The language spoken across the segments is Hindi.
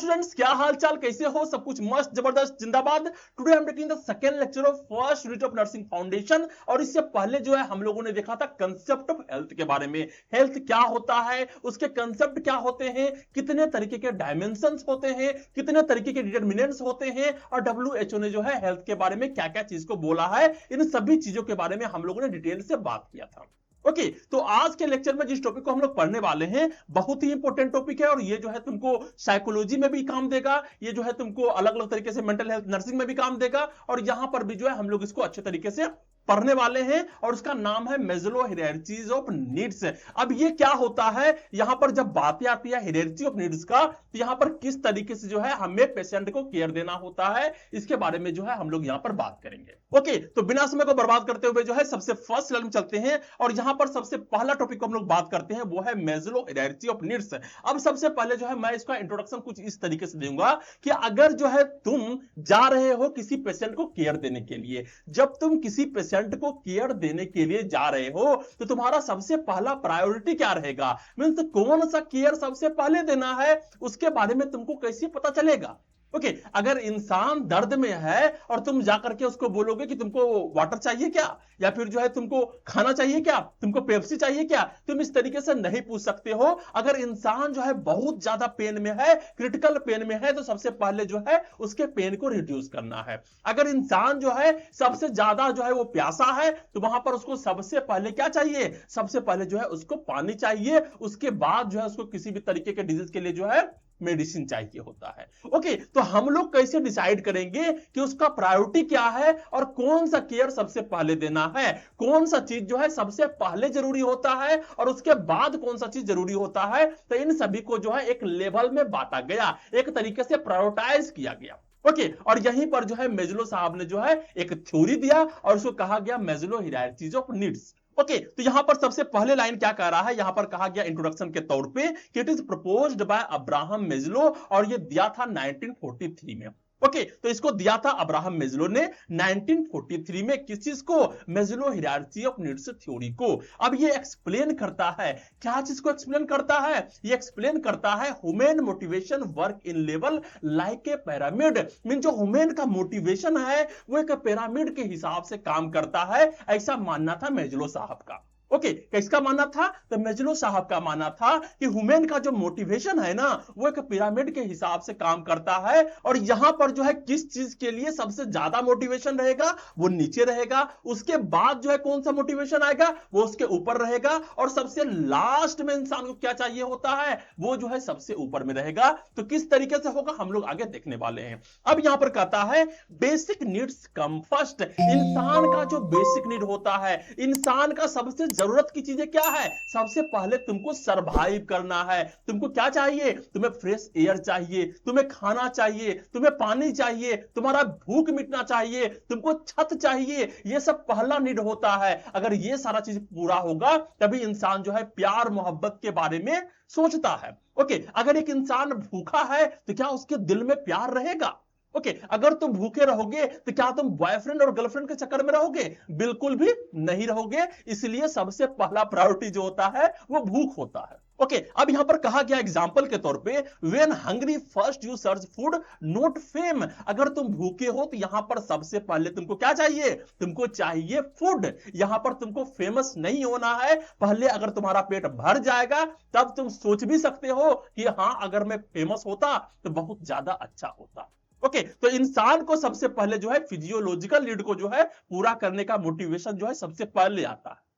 स्टूडेंट्स, क्या हाल चाल, कैसे हो? सब कुछ मस्त जबरदस्त जिंदाबाद। Today I am taking the second lecture of first unit of nursing foundation. और इससे पहले जो है हम लोगों ने देखा था कंसेप्ट ऑफ हेल्थ के बारे में। हेल्थ क्या होता है, उसके कंसेप्ट क्या होते हैं, कितने तरीके के डायमेंशंस होते हैं, कितने तरीके के डिटरमिनेंट्स होते हैं, और WHO ने जो है हेल्थ के बारे में क्या क्या चीज को बोला है, इन सभी चीजों के बारे में हम लोगों ने डिटेल से बात किया था। ओके, तो आज के लेक्चर में जिस टॉपिक को हम लोग पढ़ने वाले हैं बहुत ही इंपॉर्टेंट टॉपिक है, और ये जो है तुमको साइकोलॉजी में भी काम देगा, ये जो है तुमको अलग अलग तरीके से मेंटल हेल्थ नर्सिंग में भी काम देगा, और यहां पर भी जो है हम लोग इसको अच्छे तरीके से पढ़ने वाले हैं, और उसका नाम है मेस्लो हायरार्कीज ऑफ नीड्स। अब ये क्या होता है, यहां पर जब बातें आती है हायरार्की ऑफ नीड्स का, तो यहां पर किस तरीके से जो है हमें पेशेंट को केयर देना होता है, इसके बारे में जो है हम लोग यहां पर बात करेंगे। ओके, तो बिना समय को बर्बाद करते हुए जो है सबसे फर्स्ट लेवल में चलते हैं, और यहां पर सबसे पहला टॉपिक को हम लोग बात करते हैं वो है मेस्लो हायरार्की ऑफ नीड्स। अब सबसे पहले जो है मैं इसका इंट्रोडक्शन कुछ इस तरीके से दूंगा कि अगर जो है तुम जा रहे हो किसी पेशेंट को केयर देने के लिए, जब तुम किसी पेशेंट को केयर देने के लिए जा रहे हो तो तुम्हारा सबसे पहला प्रायोरिटी क्या रहेगा, मींस कौन सा केयर सबसे पहले देना है, उसके बारे में तुमको कैसे पता चलेगा। ओके, अगर इंसान दर्द में है और तुम जाकर के उसको बोलोगे कि तुमको वाटर चाहिए क्या, या फिर जो है तुमको खाना चाहिए क्या, तुमको पेप्सी चाहिए क्या, तुम इस तरीके से नहीं पूछ सकते हो। अगर इंसान जो है बहुत ज्यादा पेन में है, क्रिटिकल पेन में है, तो सबसे पहले जो है उसके पेन को रिड्यूस करना है। अगर इंसान जो है सबसे ज्यादा जो है वो प्यासा है, तो वहां पर उसको सबसे पहले क्या चाहिए, सबसे पहले जो है उसको पानी चाहिए, उसके बाद जो है उसको किसी भी तरीके के डिजीज के लिए जो है मेडिसिन चाहिए होता है। ओके, तो हम लोग कैसे डिसाइड करेंगे कि उसका प्रायोरिटी क्या है और कौन सा केयर सबसे पहले देना है, कौन सा चीज जो है सबसे पहले जरूरी होता है और उसके बाद कौन सा चीज जरूरी होता है। तो इन सभी को जो है एक लेवल में बांटा गया, एक तरीके से प्रायोरिटाइज किया गया। ओके, और यहीं पर जो है मेस्लो साहब ने जो है एक थ्योरी दिया और उसको कहा गया Maslow hierarchies of needs. Okay, तो यहां पर सबसे पहले लाइन क्या कह रहा है, यहां पर कहा गया इंट्रोडक्शन के तौर पे कि it is proposed by Abraham Maslow, और ये दिया था 1943 में। ओके, तो इसको दिया था अब्राहम मेस्लो ने 1943 में। किस चीज को, Maslow hierarchy of needs theory को। अब ये एक्सप्लेन करता है, क्या चीज को एक्सप्लेन करता है, ये एक्सप्लेन करता है human motivation work in level like a pyramid. Mean जो ह्यूमन का मोटिवेशन है वो एक पिरामिड के हिसाब से काम करता है, ऐसा मानना था मेस्लो साहब का। ओके, किसका मानना था, तो मेस्लो साहब का मानना था कि ह्यूमन का जो मोटिवेशन है ना वो एक पिरामिड के हिसाब से काम करता है, और यहां पर जो है किस चीज के लिए सबसे ज्यादा मोटिवेशन रहेगा वो नीचे रहेगा, उसके बाद जो है कौन सा मोटिवेशन आएगा वो उसके ऊपर रहेगा, और सबसे लास्ट में इंसान को क्या चाहिए होता है वो जो है सबसे ऊपर में रहेगा। तो किस तरीके से होगा हम लोग आगे देखने वाले हैं। अब यहां पर कहता है बेसिक नीड्स कम फर्स्ट। इंसान का जो बेसिक नीड होता है, इंसान का सबसे जरूरत की चीजें क्या है, सबसे पहले तुमको सरवाइव करना है। तुमको क्या चाहिए, तुम्हें फ्रेश एयर चाहिए, तुम्हें खाना चाहिए, तुम्हें पानी चाहिए, तुम्हारा भूख मिटना चाहिए, तुमको छत चाहिए, ये सब पहला नीड होता है। अगर ये सारा चीज पूरा होगा तभी इंसान जो है प्यार मोहब्बत के बारे में सोचता है। ओके, अगर एक इंसान भूखा है तो क्या उसके दिल में प्यार रहेगा। ओके, अगर तुम भूखे रहोगे तो क्या तुम बॉयफ्रेंड और गर्लफ्रेंड के चक्कर में रहोगे, बिल्कुल भी नहीं रहोगे। इसलिए सबसे पहला प्रायोरिटी जो होता है वो भूख होता है। ओके, अब यहां पर कहा गया एग्जांपल के तौर पे when hungry first you search food not fame. अगर तुम भूखे हो तो यहां पर सबसे पहले तुमको क्या चाहिए, तुमको चाहिए फूड। यहां पर तुमको फेमस नहीं होना है, पहले अगर तुम्हारा पेट भर जाएगा तब तुम सोच भी सकते हो कि हां अगर मैं फेमस होता तो बहुत ज्यादा अच्छा होता। ओके, तो इंसान को सबसे पहले जो है फिजियोलॉजिकल नीड को जो है पूरा करने का मोटिवेशन जो है सबसे पहले आता है।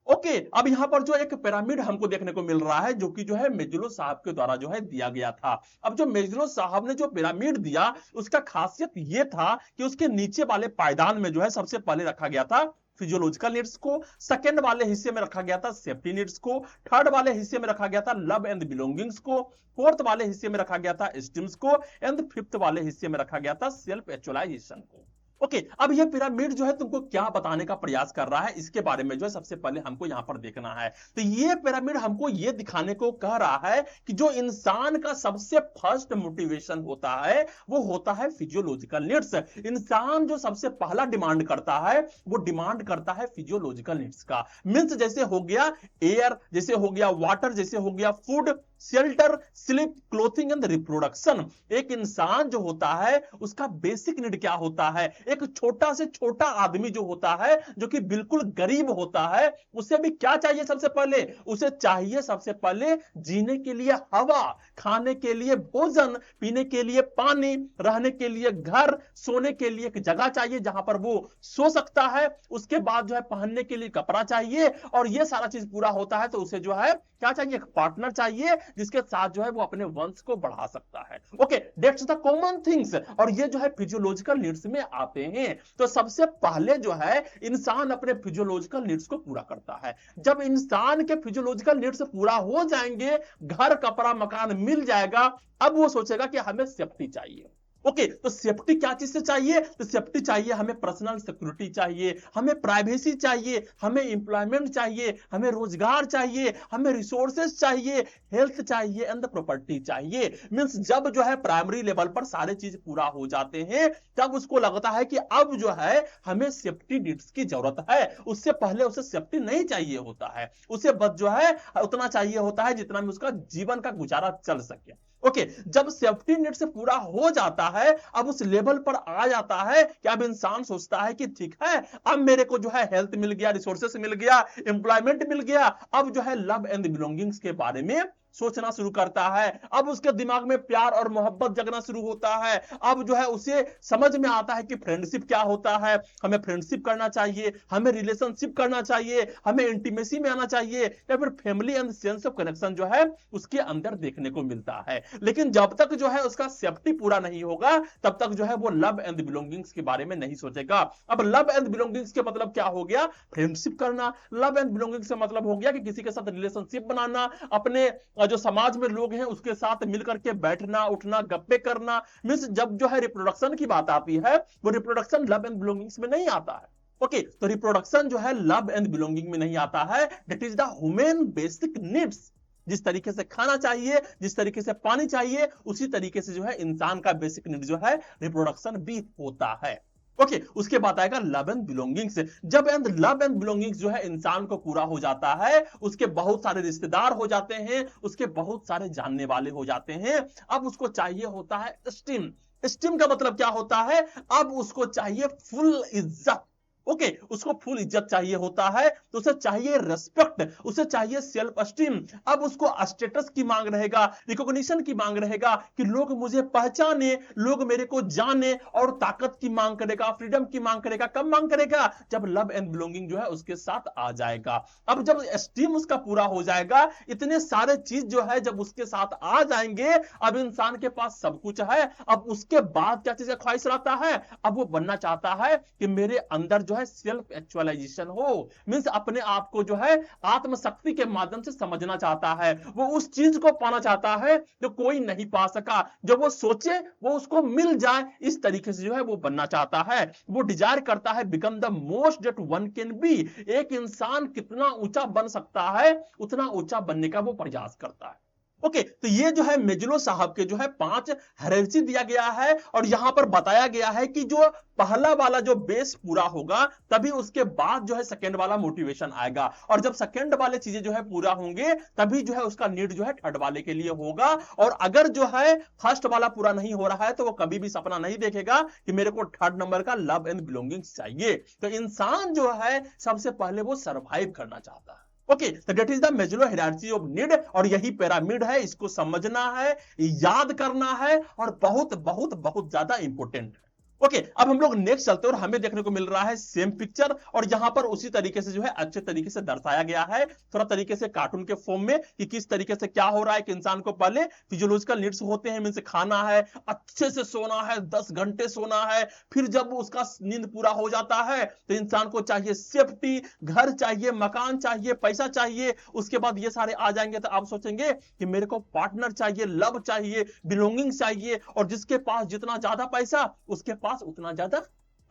ओके, अब यहां पर जो एक पिरामिड हमको देखने को मिल रहा है जो कि जो है मेस्लो साहब के द्वारा जो है दिया गया था। अब जो मेस्लो साहब ने जो पिरामिड दिया उसका खासियत यह था कि उसके नीचे वाले पायदान में जो है सबसे पहले रखा गया था फिजियोलॉजिकल नीड्स को, सेकंड वाले हिस्से में रखा गया था सेफ्टी नीड्स को, थर्ड वाले हिस्से में रखा गया था लव एंड बिलोंगिंग्स को, फोर्थ वाले हिस्से में रखा गया था एस्टीम्स को, एंड फिफ्थ वाले हिस्से में रखा गया था सेल्फ एक्चुअलाइजेशन को। ओके, अब ये पिरामिड जो है तुमको क्या बताने का प्रयास कर रहा है इसके बारे में जो है सबसे पहले हमको यहां पर देखना है। तो ये पिरामिड हमको ये दिखाने को कह रहा है कि जो इंसान का सबसे फर्स्ट मोटिवेशन होता है वो होता है फिजियोलॉजिकल नीड्स। इंसान जो सबसे पहला डिमांड करता है वो डिमांड करता है फिजियोलॉजिकल नीड्स का। मींस जैसे हो गया एयर, जैसे हो गया वाटर, जैसे हो गया food, shelter, sleep, clothing and reproduction. एक इंसान जो होता है उसका बेसिक नीड क्या होता है? एक छोटा से छोटा आदमी जो होता है, जो कि बिल्कुल गरीब होता है, उसे भी क्या चाहिए? सबसे पहले उसे चाहिए सबसे पहले जीने के लिए हवा, खाने के लिए भोजन, पीने के लिए पानी, रहने के लिए घर, सोने के लिए एक जगह चाहिए जहां पर वो सो सकता है। उसके बाद जो है पहनने के लिए कपड़ा चाहिए, और ये सारा चीज पूरा होता है तो उसे जो है क्या चाहिए? एक पार्टनर चाहिए जिसके साथ जो है वो अपने वंश को बढ़ा सकता है। Okay, that's the common things, और ये जो है फिजियोलॉजिकल नीड्स में आते हैं। तो सबसे पहले जो है इंसान अपने फिजियोलॉजिकल नीड्स को पूरा करता है। जब इंसान के फिजियोलॉजिकल नीड्स पूरा हो जाएंगे, घर, कपड़ा, मकान मिल जाएगा, अब वो सोचेगा कि हमें सेफ्टी चाहिए। ओके, तो सेफ्टी क्या चीज से चाहिए? तो सेफ्टी चाहिए, हमें पर्सनल सिक्योरिटी चाहिए, हमें प्राइवेसी चाहिए, हमें एम्प्लॉयमेंट चाहिए, हमें रोजगार चाहिए, हमें रिसोर्सेज चाहिए, हेल्थ चाहिए एंड प्रॉपर्टी चाहिए। मींस जब जो है प्राइमरी लेवल पर सारे चीज पूरा हो जाते हैं, तब उसको लगता है कि अब जो है हमें सेफ्टी नीड्स की जरूरत है। उससे पहले उसे सेफ्टी नहीं चाहिए होता है, उसे बस जो है उतना चाहिए होता है जितना में उसका जीवन का गुजारा चल सके। ओके, जब सेफ्टी नेट से पूरा हो जाता है, अब उस लेवल पर आ जाता है कि अब इंसान सोचता है कि ठीक है, अब मेरे को जो है हेल्थ मिल गया, रिसोर्सेस मिल गया, एम्प्लॉयमेंट मिल गया, अब जो है लव एंड बिलोंगिंग्स के बारे में सोचना शुरू करता है। अब उसके दिमाग में प्यार और मोहब्बत जगना शुरू होता है। अब जो है उसे समझ में आता है कि फ्रेंडशिप क्या होता है, हमें फ्रेंडशिप करना चाहिए, हमें रिलेशनशिप करना चाहिए, हमें इंटीमेसी में आना चाहिए, या फिर family and sense of connection जो है उसके अंदर देखने को मिलता है। लेकिन जब तक जो है उसका सेफ्टी पूरा नहीं होगा, तब तक जो है वो लव एंड बिलोंगिंग्स के बारे में नहीं सोचेगा। अब लव एंड बिलोंगिंग्स के मतलब क्या हो गया? फ्रेंडशिप करना। लव एंड बिलोंगिंग्स का मतलब हो गया कि किसी के साथ रिलेशनशिप बनाना, अपने जो समाज में लोग हैं उसके साथ मिलकर के बैठना, उठना, गप्पे करना। मींस जब जो है रिप्रोडक्शन की बात आती है, वो रिप्रोडक्शन लव एंड बिलोंगिंग्स में नहीं आता है। ओके, तो रिप्रोडक्शन जो है लव एंड बिलोंगिंग में नहीं आता है। That is the human basic needs. जिस तरीके से खाना चाहिए, जिस तरीके से पानी चाहिए, उसी तरीके से जो है इंसान का बेसिक नीड जो है रिप्रोडक्शन भी होता है। ओके, उसके बाद आएगा लव एंड बिलोंगिंग्स। जब लव एंड बिलोंगिंग्स जो है इंसान को पूरा हो जाता है, उसके बहुत सारे रिश्तेदार हो जाते हैं, उसके बहुत सारे जानने वाले हो जाते हैं। अब उसको चाहिए होता है स्टीम। स्टीम का मतलब क्या होता है? अब उसको चाहिए फुल इज्जत। ओके, उसको फुल इज्जत चाहिए होता है, तो उसे चाहिए रेस्पेक्ट, उसे चाहिए सेल्फ एस्टीम। अब उसको स्टेटस की मांग रहेगा, रिकॉग्निशन की मांग रहेगा कि लोग मुझे पहचाने, लोग मेरे को जाने, और ताकत की मांग करेगा, फ्रीडम की मांग करेगा। कब मांग करेगा? जब लव एंड बिलोंगिंग जो है उसके साथ आ जाएगा। अब जब एस्टीम उसका पूरा हो जाएगा, इतने सारे चीज जो है जब उसके साथ आ जाएंगे, अब इंसान के पास सब कुछ है। अब उसके बाद क्या चीज का ख्वाहिश रहता है? अब वो बनना चाहता है कि मेरे अंदर जो है सेल्फ एक्चुअलाइजेशन हो। मींस अपने आप को जो है आत्मशक्ति के माध्यम से समझना चाहता है। वो उस चीज को पाना चाहता है जो कोई नहीं पा सका। जो वो सोचे वो उसको मिल जाए, इस तरीके से जो है वो बनना चाहता है। वो डिजायर करता है become the most that one can be. एक इंसान कितना ऊंचा बन सकता है, उतना ऊंचा बनने का वो प्रयास करता है। ओके, तो ये जो है मेजलो साहब के जो है 5 हायरार्की दिया गया है, और यहां पर बताया गया है कि जो पहला वाला जो बेस पूरा होगा, तभी उसके बाद जो है सेकंड वाला मोटिवेशन आएगा, और जब सेकंड वाले चीजें जो है पूरा होंगे, तभी जो है उसका नीड जो है थर्ड वाले के लिए होगा। और अगर जो है फर्स्ट वाला पूरा नहीं हो रहा है, तो वो कभी भी सपना नहीं देखेगा कि मेरे को थर्ड नंबर का लव एंड बिलोंगिंग्स चाहिए। तो इंसान जो है सबसे पहले वो सर्वाइव करना चाहता है। ओके, तो that is the Maslow hierarchy of need, और यही पिरामिड है। इसको समझना है, याद करना है, और बहुत बहुत बहुत ज्यादा इंपॉर्टेंट है। ओके, अब हम लोग नेक्स्ट चलते हैं, और हमें देखने को मिल रहा है सेम पिक्चर, और यहां पर उसी तरीके से जो है अच्छे तरीके से दर्शाया गया है, थोड़ा तरीके से कार्टून के फॉर्म में, कि किस तरीके से क्या हो रहा है कि इंसान को पहले फिजियोलॉजिकल नीड्स होते हैं, मींस खाना है, अच्छे से सोना है, 10 घंटे सोना है। फिर जब उसका नींद पूरा हो जाता है, तो इंसान को चाहिए सेफ्टी, घर चाहिए, मकान चाहिए, पैसा चाहिए। उसके बाद ये सारे आ जाएंगे, तो आप सोचेंगे कि मेरे को पार्टनर चाहिए, लव चाहिए, बिलोंगिंग चाहिए, और जिसके पास जितना ज्यादा पैसा, उसके पास उतना ज्यादा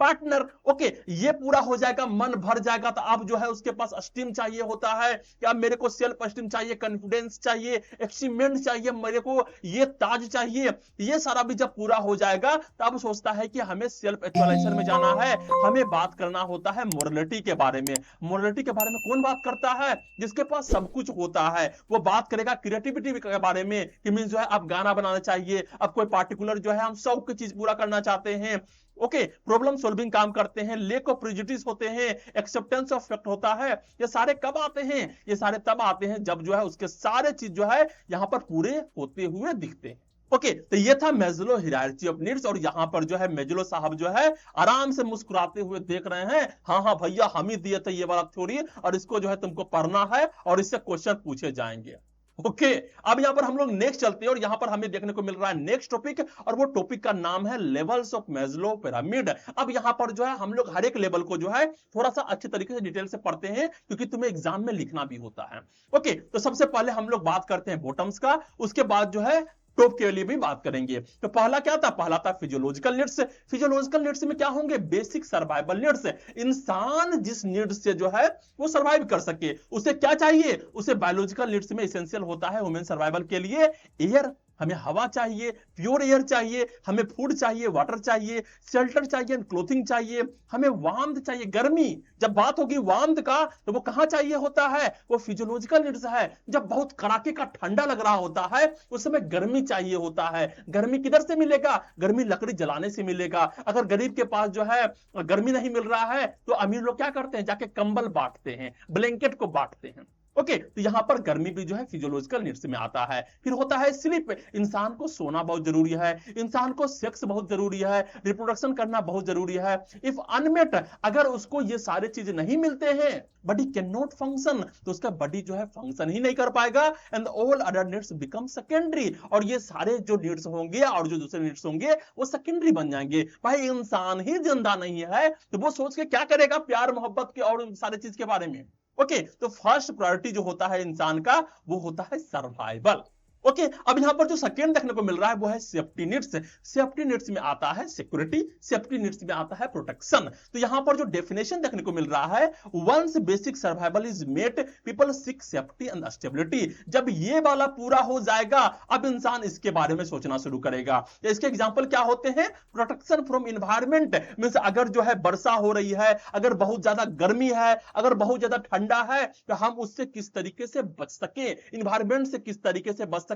पार्टनर। ओके, ये पूरा हो जाएगा, मन भर जाएगा, तो अब जो है उसके पास स्टीम चाहिए होता है कि अब मेरे को सेल्फ स्टीम चाहिए, कॉन्फिडेंस चाहिए, अचीवमेंट चाहिए, मेरे को ये ताज चाहिए। ये सारा भी जब पूरा हो जाएगा तब सोचता है कि हमें सेल्फ एक्चुअलाइजेशन में जाना है, हमें बात करना होता है मोरलिटी के बारे में। मोरलिटी के बारे में कौन बात करता है? जिसके पास सब कुछ होता है वो बात करेगा क्रिएटिविटी के बारे में, कि मीन जो है अब गाना बनाना चाहिए, अब कोई पार्टिकुलर जो है हम शौक की चीज पूरा करना चाहते हैं। ओके, प्रॉब्लम सॉल्विंग काम करते हैं, लेक ऑफ प्रेजुडिस होते हैं, एक्सेप्टेंस ऑफ फैक्ट होता है। ये सारे कब आते हैं? ये सारे तब आते हैं जब जो है उसके सारे चीज जो है यहां पर पूरे होते हुए दिखते हैं। ओके, तो ये था मेजलो हायरार्की ऑफ नीड्स, और यहां पर जो है मेजलो साहब जो है आराम से मुस्कुराते हुए देख रहे हैं, हाँ हाँ भैया हम ही दिए थे ये वाला थ्योरी, और इसको जो है तुमको पढ़ना है और इससे क्वेश्चन पूछे जाएंगे। ओके, अब यहां पर हम लोग नेक्स्ट चलते हैं, और यहां पर हमें देखने को मिल रहा है नेक्स्ट टॉपिक, और वो टॉपिक का नाम है लेवल्स ऑफ मेजलो पिरामिड। अब यहां पर जो है हम लोग हर एक लेवल को जो है थोड़ा सा अच्छे तरीके से डिटेल से पढ़ते हैं, क्योंकि तुम्हें एग्जाम में लिखना भी होता है। ओके, तो सबसे पहले हम लोग बात करते हैं बॉटम्स का, उसके बाद जो है टॉप के लिए भी बात करेंगे। तो पहला क्या था? पहला था फिजियोलॉजिकल नीड्स। फिजियोलॉजिकल नीड्स में क्या होंगे? Basic survival needs. इंसान जिस नीड्स से जो है वो सर्वाइव कर सके, उसे क्या चाहिए? उसे बायोलॉजिकल नीड्स में एसेंशियल होता है ह्यूमन सर्वाइवल के लिए एयर, हमें हवा चाहिए, प्योर एयर चाहिए, हमें फूड चाहिए, वाटर चाहिए, शेल्टर चाहिए, क्लोथिंग चाहिए, हमें वार्मथ चाहिए, गर्मी। जब बात होगी वार्मथ का तो वो कहां चाहिए होता है? वो फिजियोलॉजिकल नीड्स है। जब बहुत कड़ाके का ठंडा लग रहा होता है उस समय गर्मी चाहिए होता है। गर्मी किधर से मिलेगा? गर्मी लकड़ी जलाने से मिलेगा। अगर गरीब के पास जो है गर्मी नहीं मिल रहा है तो अमीर लोग क्या करते हैं? जाके कंबल बांटते हैं, ब्लैंकेट को बांटते हैं। ओके, तो यहां पर गर्मी भी जो है फिजियोलॉजिकल नीड्स में आता है। फिर होता है स्लीप। इंसान को सोना बहुत जरूरी है, इंसान को सेक्स बहुत जरूरी है, रिप्रोडक्शन करना बहुत जरूरी है। इफ अनमेट, अगर उसको ये सारे चीज नहीं मिलते हैं, बॉडी कैन नॉट फंक्शन, तो उसका बॉडी जो है फंक्शन ही नहीं कर पाएगा, and all other needs become secondary, और ये सारे जो नीड्स होंगे और जो दूसरे नीड्स होंगे वो सेकेंडरी बन जाएंगे। भाई इंसान ही जिंदा नहीं है तो वो सोच के क्या करेगा प्यार मोहब्बत के और सारे चीज के बारे में। ओके, तो फर्स्ट प्रायोरिटी जो होता है इंसान का वो होता है सर्वाइवल। ओके, अब यहां पर जो सेकंड देखने को मिल रहा है वो है सेफ्टी नीड्स। सेफ्टी नीड्स में आता है सिक्योरिटी, सेफ्टी नीड्स में आता है प्रोटेक्शन। तो यहां पर जो डेफिनेशन देखने को मिल रहा है, once basic survival is met people seek safety and stability. जब ये वाला पूरा हो जाएगा अब इंसान इसके बारे में सोचना शुरू करेगा। तो इसके एग्जांपल क्या होते हैं? प्रोटेक्शन फ्रॉम इन्वायरमेंट, मींस अगर जो है वर्षा हो रही है, अगर बहुत ज्यादा गर्मी है, अगर बहुत ज्यादा ठंडा है, तो हम उससे किस तरीके से बच सके, इन्वायरमेंट से किस तरीके से बच सके।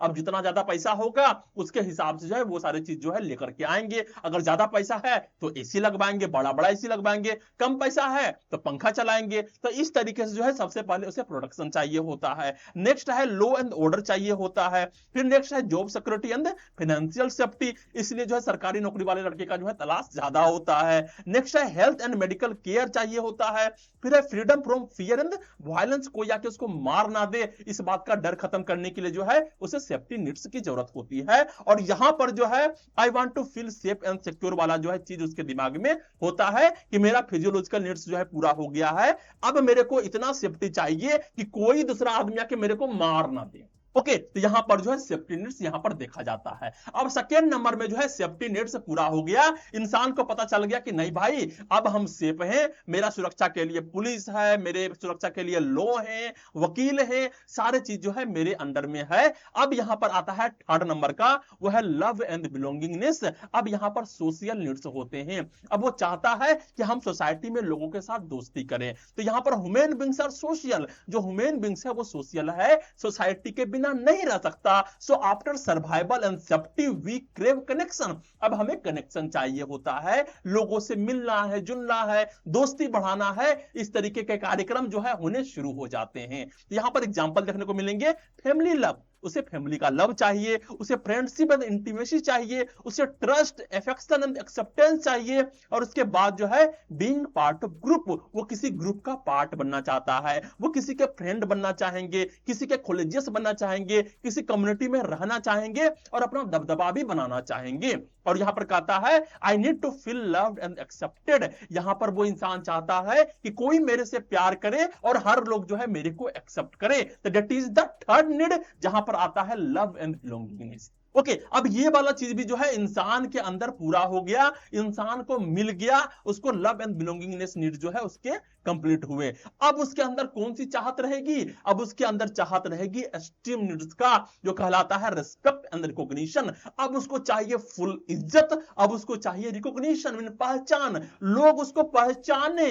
अब जितना ज्यादा पैसा होगा उसके हिसाब से जो है वो सारी चीज जो है लेकर के आएंगे। अगर ज्यादा पैसा है तो एसी लगवाएंगे, बड़ा बड़ा एसी लगवाएंगे, कम पैसा है तो पंखा चलाएंगे। तो इस तरीके से जो है सबसे पहले उसे प्रोटेक्शन चाहिए होता है। नेक्स्ट है लॉ एंड ऑर्डर चाहिए होता है। फिर नेक्स्ट है job security and financial safety, इसलिए जो है सरकारी नौकरी वाले लड़के का जो है तलाश ज्यादा होता है। नेक्स्ट है हेल्थ एंड मेडिकल केयर चाहिए होता है। फिर है freedom from fear and violence, कोई आके उसको मार ना दे, इस बात का डर खत्म करने के लिए जो है उसे सेफ्टी नीड्स की जरूरत होती है। और यहां पर जो है I want to feel safe and secure वाला जो है चीज उसके दिमाग में होता है कि मेरा फिजियोलॉजिकल नीड्स जो है पूरा हो गया है, अब मेरे को इतना सेफ्टी चाहिए कि कोई दूसरा आदमी आके मेरे को मार ना दे। ओके, तो यहां पर जो है सेफ्टी नीड्स यहां पर देखा जाता है। अब सेकेंड नंबर में जो है सेफ्टी नीड्स पूरा हो गया, इंसान को पता चल गया कि नहीं भाई अब हम सेफ हैं, मेरा सुरक्षा के लिए पुलिस है, मेरे सुरक्षा के लिए लॉ है, वकील है, सारे चीज जो है मेरे अंडर में है। अब यहां पर आता है थर्ड नंबर का, वो है लव एंड बिलोंगिंगनेस। अब यहां पर सोशल नीड्स होते हैं। अब वो चाहता है कि हम सोसाइटी में लोगों के साथ दोस्ती करें। तो यहां पर ह्यूमन बीइंग्स आर सोशल, जो ह्यूमन बीइंग्स है वो सोशल है, सोसाइटी के बिना नहीं रह सकता। So after survival and safety we crave connection. अब हमें कनेक्शन चाहिए होता है, लोगों से मिलना है, जुलना है, दोस्ती बढ़ाना है, इस तरीके के कार्यक्रम जो है होने शुरू हो जाते हैं। यहां पर एग्जांपल देखने को मिलेंगे, फैमिली लव, उसे फैमिली का लव चाहिए, उसे फ्रेंडशिप एंड इंटीमेसी चाहिए, उसे ट्रस्ट, एफेक्शन एंड एक्सेप्टेंस चाहिए, और उसके बाद जो है बीइंग पार्ट ऑफ ग्रुप, वो किसी ग्रुप का पार्ट बनना चाहता है, वो किसी के फ्रेंड बनना चाहेंगे, किसी के कोलिजियस बनना चाहेंगे, किसी कम्युनिटी में रहना चाहेंगे और अपना दबदबा भी बनाना चाहेंगे। और यहां पर कहता है I need to feel loved and accepted. यहां पर वो इंसान चाहता है कि कोई मेरे से प्यार करे और हर लोग जो है मेरे को एक्सेप्ट करे। तो that is the third need, जहां पर आता है लव एंड बिलोंगिंगनेस। ओके, अब ये वाला चीज भी जो है इंसान के अंदर पूरा हो गया, इंसान को मिल गया, उसको लव एंड बिलोंगिंगनेस नीड जो है उसके कंप्लीट हुए। अब उसके अंदर कौन सी चाहत रहेगी? अब उसके अंदर चाहत रहेगी एस्टीम नीड्स का, जो कहलाता है रिस्पेक्ट एंड रिकॉग्निशन। अब उसको चाहिए फुल इज्जत, अब उसको चाहिए रिकॉग्निशन, पहचान, लोग उसको पहचाने।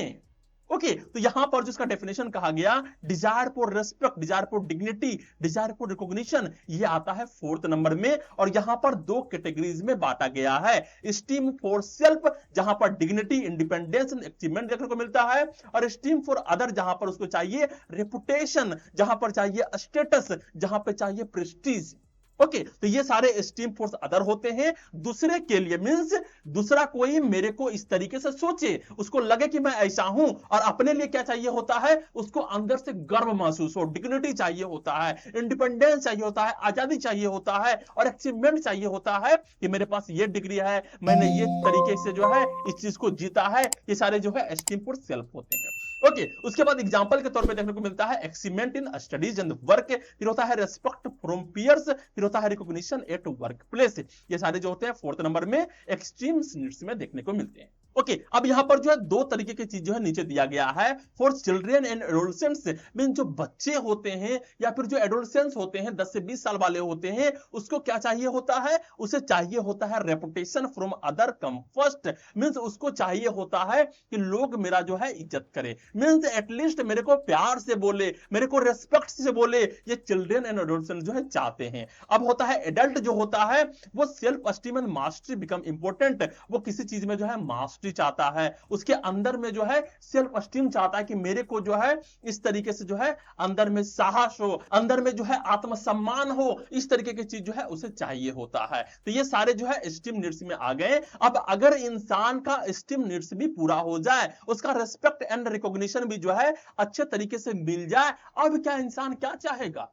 ओके, तो यहां पर जो इसका डेफिनेशन कहा गया, desire for respect, desire for dignity, desire for recognition, ये आता है 4th नंबर में। और यहां पर 2 कैटेगरीज में बांटा गया है, स्टीम फॉर सेल्फ, जहां पर डिग्निटी, इंडिपेंडेंस एंड अचीवमेंट देखने को मिलता है, और स्टीम फॉर अदर, जहां पर उसको चाहिए रेपुटेशन, जहां पर चाहिए स्टेटस, जहां पर चाहिए प्रेस्टीज। ओके, तो ये सारे स्टीम फोर्स अदर होते हैं दूसरे के लिए, मींस दूसरा कोई मेरे को इस तरीके से सोचे, उसको लगे कि मैं ऐसा हूं, और अपने लिए क्या चाहिए होता है, उसको अंदर से गर्व महसूस हो, डिग्निटी चाहिए होता है, इंडिपेंडेंस चाहिए होता है, आजादी चाहिए होता है, और अचीवमेंट चाहिए होता है कि मेरे पास ये डिग्री है, मैंने ये तरीके से जो है इस चीज को जीता है। ये सारे जो है स्टीम फॉर सेल्फ होते हैं। ओके, उसके बाद एग्जांपल के तौर पे देखने को मिलता है achievement in studies and work, फिर होता है रिस्पेक्ट फ्रॉम पीयर्स, फिर होता है रिकॉग्निशन एट वर्क प्लेस। ये सारे जो होते हैं 4th नंबर में एक्सट्रीम नीड्स में देखने को मिलते हैं। ओके, अब यहां पर जो है 2 तरीके की चीज जो है नीचे दिया गया है for children and adolescents, mean जो बच्चे होते हैं या फिर जो एडोलसेंट्स होते हैं 10 से 20 साल वाले होते हैं, उसको क्या चाहिए होता है, उसे चाहिए होता है reputation from other come first, means उसको चाहिए होता है कि लोग मेरा जो है इज्जत करे, मींस एटलीस्ट मेरे को प्यार से बोले, मेरे को रेस्पेक्ट से बोले, ये चिल्ड्रन एंड एडोलसेंट जो है चाहते हैं। अब होता है एडल्ट जो होता है वो self esteem and mastery become important, वो किसी चीज में जो है मास्टरी चाहता है, उसके अंदर में जो है सेल्फ एस्टीम चाहता है कि मेरे को जो है इस तरीके से जो है अंदर में साहस हो, अंदर में जो है आत्मसम्मान हो, इस तरीके की चीज जो है उसे चाहिए होता है। तो ये सारे जो है एस्टीम नीड्स में आ गए। अब अगर इंसान का एस्टीम नीड्स भी पूरा हो जाए, उसका रेस्पेक्ट एंड रिकॉग्निशन भी जो है अच्छे तरीके से मिल जाए, अब क्या इंसान क्या चाहेगा?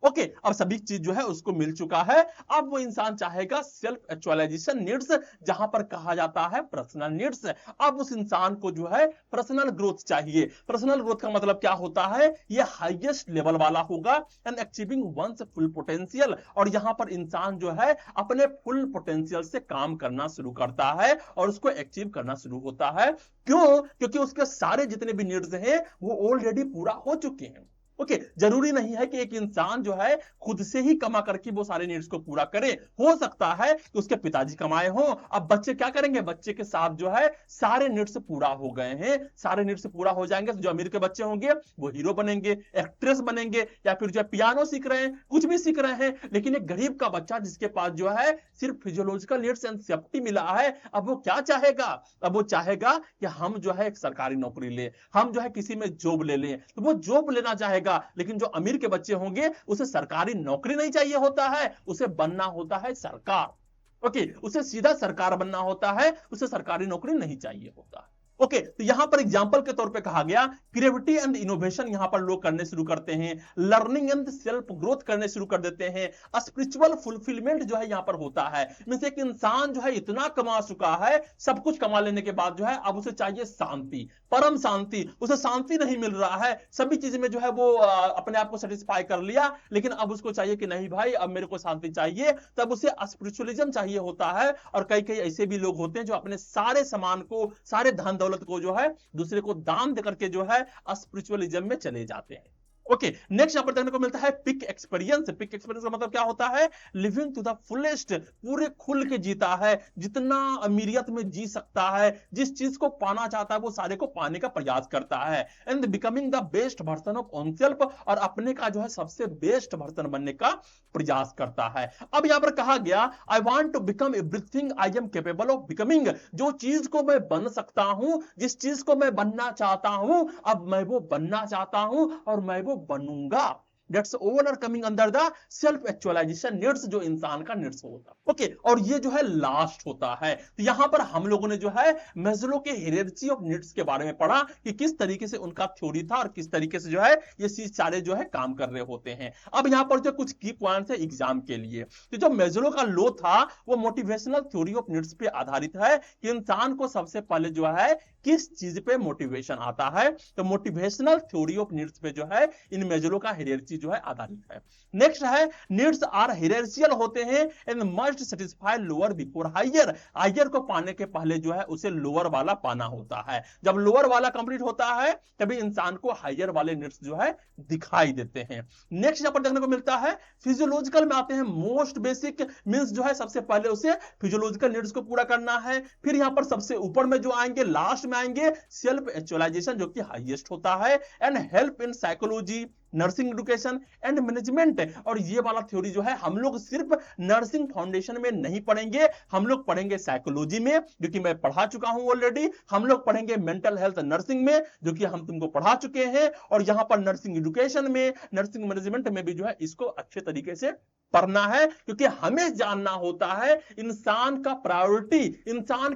ओके, अब सभी चीज जो है उसको मिल चुका है, अब वो इंसान चाहेगा सेल्फ एक्चुअलाइजेशन नीड्स, जहां पर कहा जाता है पर्सनल नीड्स। अब उस इंसान को जो है पर्सनल ग्रोथ चाहिए। पर्सनल ग्रोथ का मतलब क्या होता है, ये हाईएस्ट लेवल वाला होगा, and achieving one's full potential, और यहां पर इंसान जो है अपने फुल पोटेंशियल से काम करना शुरू करता है और उसको अचीव करना शुरू होता है। क्यों? क्योंकि उसके सारे जितने भी नीड्स हैं वो ऑलरेडी पूरा हो चुके हैं। ओके, जरूरी नहीं है कि एक इंसान जो है खुद से ही कमा करके वो सारे नीड्स को पूरा करे, हो सकता है कि उसके पिताजी कमाए हो। अब बच्चे क्या करेंगे, बच्चे के साथ जो है सारे नीड्स पूरा हो गए हैं, सारे नीड्स पूरा हो जाएंगे तो जो अमीर के बच्चे होंगे वो हीरो बनेंगे, एक्ट्रेस बनेंगे, या फिर जो है पियानो सीख रहे हैं, कुछ भी सीख रहे हैं। लेकिन एक गरीब का बच्चा जिसके पास जो है सिर्फ फिजियोलॉजिकल नीड्स एंड सेफ्टी मिला है, अब वो क्या चाहेगा, अब वो चाहेगा कि हम जो है एक सरकारी नौकरी ले, हम जो है किसी में जॉब ले लें, तो वो जॉब लेना चाहेगा। लेकिन जो अमीर के बच्चे होंगे उसे सरकारी नौकरी नहीं चाहिए होता है, उसे बनना होता है सरकार। ओके, उसे सीधा सरकार बनना होता है, उसे सरकारी नौकरी नहीं चाहिए होता। ओके, तो यहां पर एग्जांपल के तौर पे कहा गया क्रिएटिविटी एंड इनोवेशन यहां पर लोग करने शुरू करते हैं, लर्निंग एंड सेल्फ ग्रोथ करने शुरू कर देते हैं, स्पिरिचुअल फुलफिलमेंट जो है यहां पर होता है। मींस एक इंसान जो है इतना कमा चुका है, सब कुछ कमा लेने के बाद जो है अब उसे चाहिए शांति, परम शांति। उसे शांति नहीं मिल रहा है, सभी चीज में जो है वो अपने आप को सेटिस्फाई कर लिया, लेकिन अब उसको चाहिए कि नहीं भाई अब मेरे को शांति चाहिए, तब उसे स्पिरिचुअलिज्म चाहिए होता है। और कई कई ऐसे भी लोग होते हैं जो अपने सारे सामान को, सारे धन दौलत को जो है दूसरे को दान देकर के जो है स्पिरिचुअलिज्म में चले जाते हैं। ओके, नेक्स्ट यहां पर देखने को मिलता है पिक एक्सपीरियंस। पिक एक्सपीरियंस का मतलब क्या होता है, लिविंग टू द फुलेस्ट, पूरे खुल के जीता है, जितना अमीरियत में जी सकता है, जिस चीज को पाना चाहता है वो सारे को पाने का प्रयास करता है, and becoming the best version of on self, और अपने का जो है सबसे बेस्ट वर्जन बनने का प्रयास करता है। अब यहां पर कहा गया I want to become everything I am capable of becoming, जो चीज को मैं बन सकता हूं, जिस चीज को मैं बनना चाहता हूं, अब मैं वो बनना चाहता हूं और मैं वो बनूंगा। That's all are coming under the self actualization needs, जो इंसान का needs होता है। ओके, और ये जो है लास्ट होता है। तो यहां पर हम लोगों ने जो है मेस्लो के हायरार्की ऑफ नीड्स के बारे में पढ़ा कि किस तरीके से उनका थ्योरी था और किस तरीके से जो है ये चीज सारे जो है काम कर रहे होते हैं। अब यहां पर जो कुछ की पॉइंट्स है एग्जाम के लिए, तो जो मेस्लो का लॉ था वो मोटिवेशनल थ्योरी ऑफ नीड्स पे आधारित है कि इंसान को सबसे पहले जो है किस चीज पे मोटिवेशन आता है, तो मोटिवेशनल थ्योरी ऑफ नीड्स पे जो है इन मेजलो का हायरार्की जो है आधारित है। नेक्स्ट है नीड्स आर हायरार्कियल होते हैं and must satisfy lower before higher. Higher को पाने के पहले जो है उसे लोअर वाला पाना होता है, जब लोअर वाला कंप्लीट होता है तभी इंसान को हायर वाले नीड्स जो है दिखाई देते हैं। नेक्स्ट यहां पर देखने को मिलता है फिजियोलॉजिकल में आते हैं, मोस्ट बेसिक मींस जो है सबसे पहले उसे फिजियोलॉजिकल नीड्स को पूरा करना है। फिर यहां पर सबसे ऊपर में जो आएंगे लास्ट में आएंगे सेल्फ एक्चुअलाइजेशन जो कि हाईएस्ट होता है, and help in psychology, nursing education and management. और ये वाला थ्योरी जो है हम लोग सिर्फ नर्सिंग फाउंडेशन में नहीं पढ़ेंगे, हम लोग पढ़ेंगे साइकोलॉजी में जो कि मैं पढ़ा चुका हूं ऑलरेडी, हम लोग पढ़ेंगे मेंटल हेल्थ नर्सिंग में जो कि हम तुमको पढ़ा चुके हैं, और यहां पर नर्सिंग एजुकेशन में, नर्सिंग मैनेजमेंट में भी जो है इसको अच्छे तरीके से पढ़ना है, क्योंकि हमें जानना होता है इंसान का प्रायोरिटी, इंसान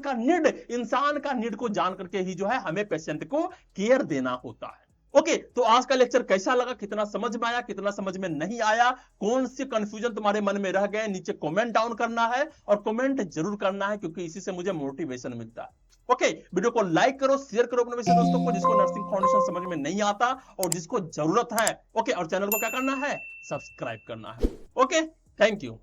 का नीड को जान करके ही जो है हमें पेशेंट को केयर देना होता है। ओके, तो आज का लेक्चर कैसा लगा, कितना समझ में आया, कितना समझ में नहीं आया, कौन सी कंफ्यूजन तुम्हारे मन में रह गए, नीचे कमेंट डाउन करना है, और कमेंट जरूर करना है क्योंकि इसी से मुझे मोटिवेशन मिलता है। ओके, वीडियो को लाइक करो, शेयर करो अपने वैसे दोस्तों को जिसको नर्सिंग फाउंडेशन समझ में नहीं आता और जिसको जरूरत है। ओके, और चैनल को क्या करना है, सब्सक्राइब करना है। Okay, thank you.